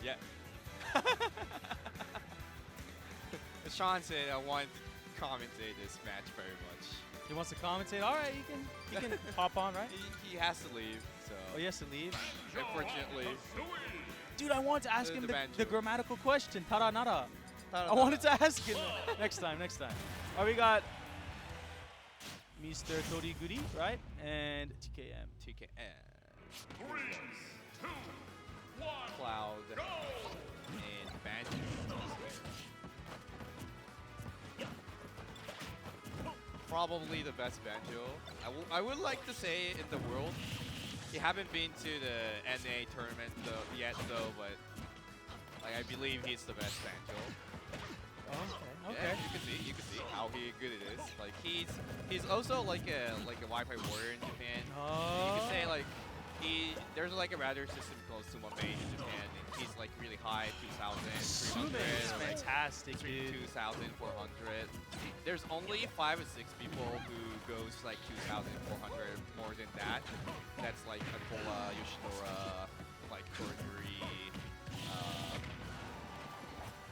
Yeah. Sean said I want to commentate this match very much. He wants to commentate. All right, he can hop on, right? He has to leave, so. Oh, he has to leave. Unfortunately. Dude, I wanted to ask him the Banjo. grammatical question. Tara nara. I wanted to ask him. Next time. All right, we got Mr. Toriguri, right? And TKM. TKM. Cloud. And Banjo. Probably the best Banjo. I would like to say in the world. He haven't been to the NA tournament yet though, but like I believe he's the best Banjo. Oh, okay. Yeah, you can see how good it is. Like he's also like a Wi-Fi warrior in Japan. Oh. You can say like there's like a radar system called Sumapa in Japan, and he's like really high, 2,000, 300, is fantastic, dude. 2,400. There's only 5 or 6 people who goes like 2,400 more than that. That's like Akola, Yoshinora, like Toriguri.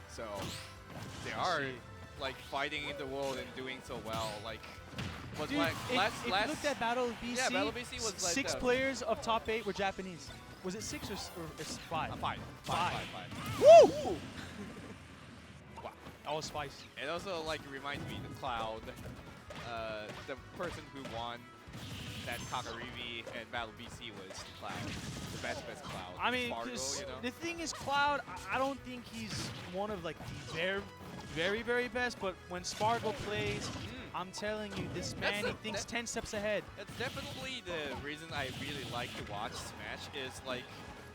So they are like fighting in the world and doing so well. Like, but Dude, like if you looked at Battle of BC, yeah, Battle of BC was like 6 players of top 8 were Japanese. Was it 6 or 5? 5. Woo! Wow. That was spicy. It also like reminds me of the Cloud, the person who won that Kakarivi and Battle BC was Cloud, the best Cloud. I mean, Spargo, 'cause you know? the thing is, Cloud, I don't think he's one of like the very, very best, but when Spargo plays, I'm telling you, this man, he thinks 10 steps ahead. That's definitely the reason I really like to watch Smash is like,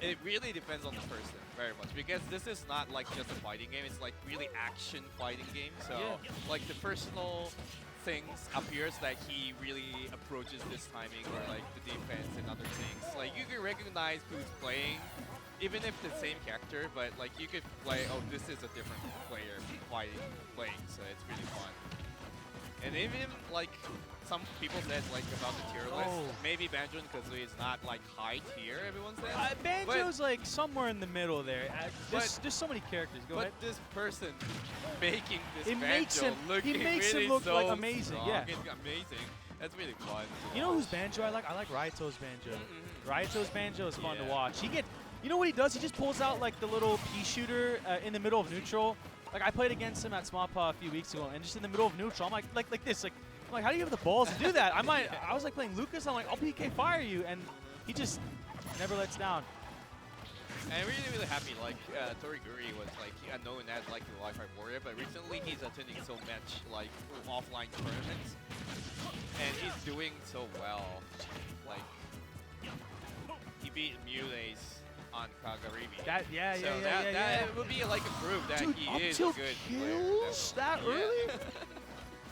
it really depends on the person very much, because this is not like just a fighting game, it's like really action fighting game. So like the personal things appears that he really approaches this timing, or like the defense and other things. Like you can recognize who's playing, even if the same character, but like you could play, oh, this is a different player playing, so it's really fun. And even like some people said like about the tier list, maybe Banjo and Kazooie is not like high tier, everyone says. Banjo's like somewhere in the middle there. There's so many characters. Go ahead. But this person making this It makes Banjo him- look he makes really him look so like amazing, strong. yeah. It's amazing. That's really fun. You know whose Banjo I like? I like Raito's Banjo. Raito's Banjo is fun to Yeah. watch. You know what he does? He just pulls out like the little pea shooter in the middle of neutral. Like I played against him at Sumapa a few weeks ago, and just in the middle of neutral, I'm like this. I'm like, how do you have the balls to do that? I was like playing Lucas. I'm like, I'll PK fire you, and he just never lets down. And I'm really happy. Like Toriguri was like known as like the Wi-Fi warrior, but recently he's attending so much like offline tournaments, and he's doing so well. Like he beat Mules on Kagaribi. That would be like a proof that Dude, he is up a till good kills player. that early?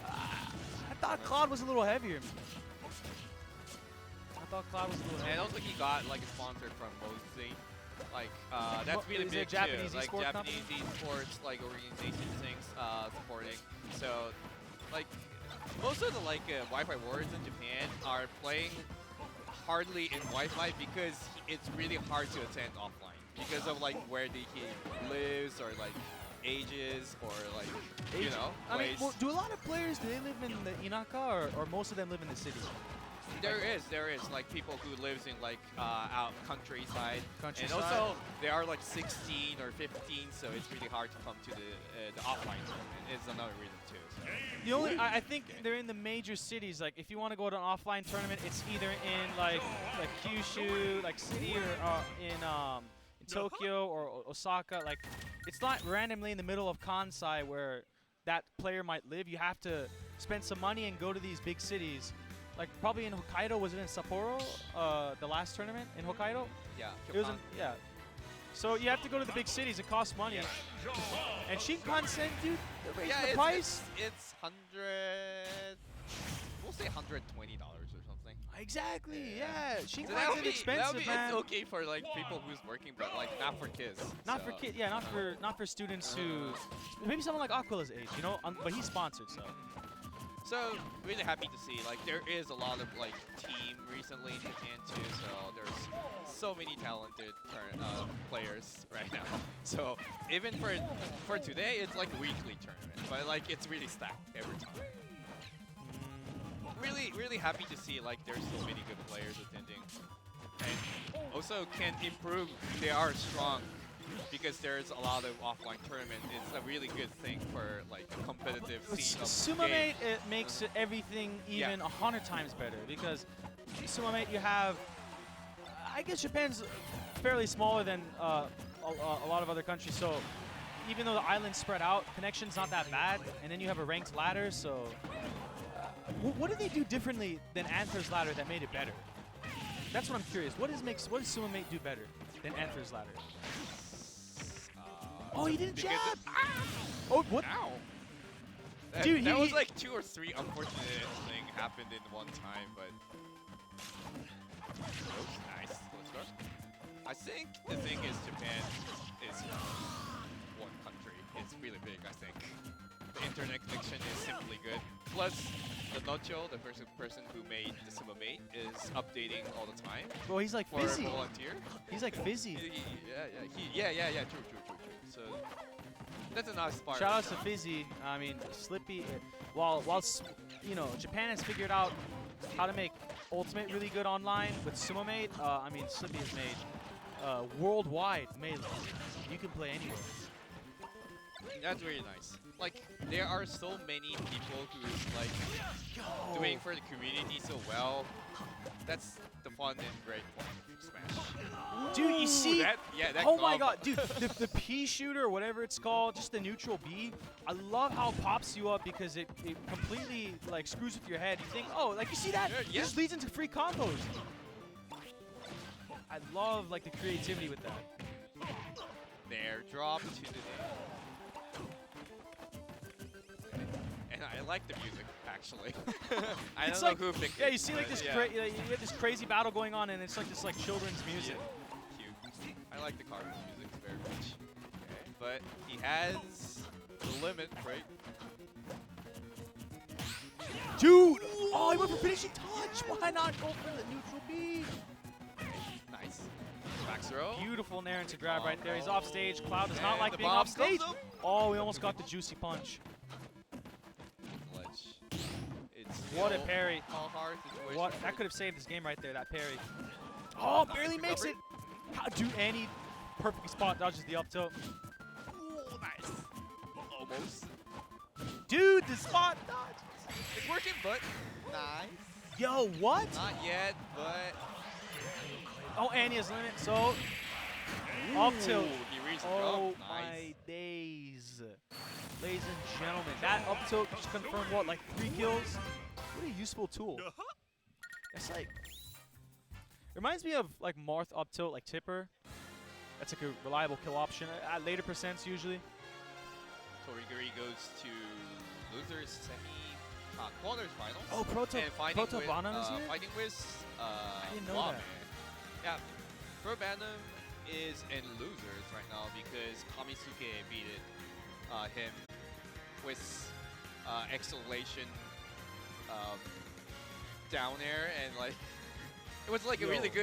I thought Cloud was a little heavier. And also he got like a sponsor from Mosey. Like that's really is big it Japanese too. Like esports Japanese esports like organization things supporting. So like most of the like Wi-Fi warriors in Japan are playing hardly in Wi-Fi because it's really hard to attend offline because of like where he lives, or like ages, or like you know. I mean, place. well, do a lot of players, do they live in the Inaka, or most of them live in the city? There is like people who lives in like out countryside, and Countryside. also they are like 16 or 15, so it's really hard to come to the offline tournament. It's another reason too. So. The only I think they're in the major cities. Like if you want to go to an offline tournament, it's either in like Kyushu, like city, or in Tokyo or Osaka. Like it's not randomly in the middle of Kansai where that player might live. You have to spend some money and go to these big cities. Like probably in Hokkaido. Was it in Sapporo? The last tournament in Hokkaido? Yeah. It was in, yeah. So you have to go to the big cities. It costs money. Yeah. And Shinkansen, dude, the it's, price. It's 100. We'll say $120 or something. Exactly. Yeah. So Shinkansen expensive, man. It's okay for like people who's working, but like not for kids. Not so. for kids. Yeah, not for students who. Maybe someone like Aquila's age, you know. But he's sponsored, so. So really happy to see like there is a lot of like team recently in Japan too. So there's so many talented players right now. So even for today, it's like a weekly tournament, but like it's really stacked every time. Really happy to see like there's so many good players attending, and also can improve. They are strong because there's a lot of offline tournament. It's a really good thing for like a competitive scene of Sumamate, it makes everything even 100 times better because Sumamate you have, I guess Japan's fairly smaller than a lot of other countries, so even though the island's spread out, connection's not that bad, and then you have a ranked ladder, so what do they do differently than Anther's ladder that made it better? That's what I'm curious. What does Sumamate do better than Anther's ladder? Oh, he didn't jab! Oh, what? Ow. Dude, that was like 2 or 3 unfortunate things happened in one time, but oops, nice. Let's go. I think the thing is Japan is one country. It's really big, I think. The internet connection is simply good. Plus, the Nocho, the person who made the Sumamate, is updating all the time. Well, he's like for Fizzy. Volunteer. He's like Fizzy. Yeah. True. So that's a nice part. Shout out to Fizzy. I mean, Slippy. While you know, Japan has figured out how to make Ultimate really good online with Sumamate. I mean, Slippy has made worldwide melee. You can play anywhere. That's really nice. Like, there are so many people who's like doing for the community so well. That's the fun and great part of Smash. Dude, you see? That Oh my god, dude, the P shooter, or whatever it's called, just the neutral B, I love how it pops you up because it completely like screws with your head. You think, oh, like you see that? It just leads into free combos. I love like the creativity with that. There, drop to the and I like the music, actually. I don't know who picked it. Yeah, you see like this you get this crazy battle going on, and it's like this like children's music. Yeah, cute. I like the cartoon music very much. Okay, but he has the limit, right? Dude! Oh, he went for finishing touch! Why not go for the neutral B? Nice. Back throw. Beautiful Nair into grab right there. He's off stage. Cloud does not like being off stage. Oh, we almost got the juicy punch. What a parry. What? That could have saved this game right there, that parry. Oh, barely makes it. Dude, and he perfectly spot dodges the up tilt. Ooh, nice. Almost. Dude, the spot dodge. It's working, but nice. Yo, what? Not yet, but... Oh, and he has limit, so... Up tilt. He reached oh, nice. my days. Ladies and gentlemen, that up tilt just confirmed what, like 3 kills? What a useful tool. It's like... Reminds me of like Marth up tilt, like Tipper. That's like a reliable kill option at later percents usually. Toriguri goes to losers quarters finals. Oh, Proto Banam is here? Fighting with I didn't know Ramen. that. Yeah, Pro Banam is in losers right now because Kamisuke beat him with Exhalation down air, and like it was like a really good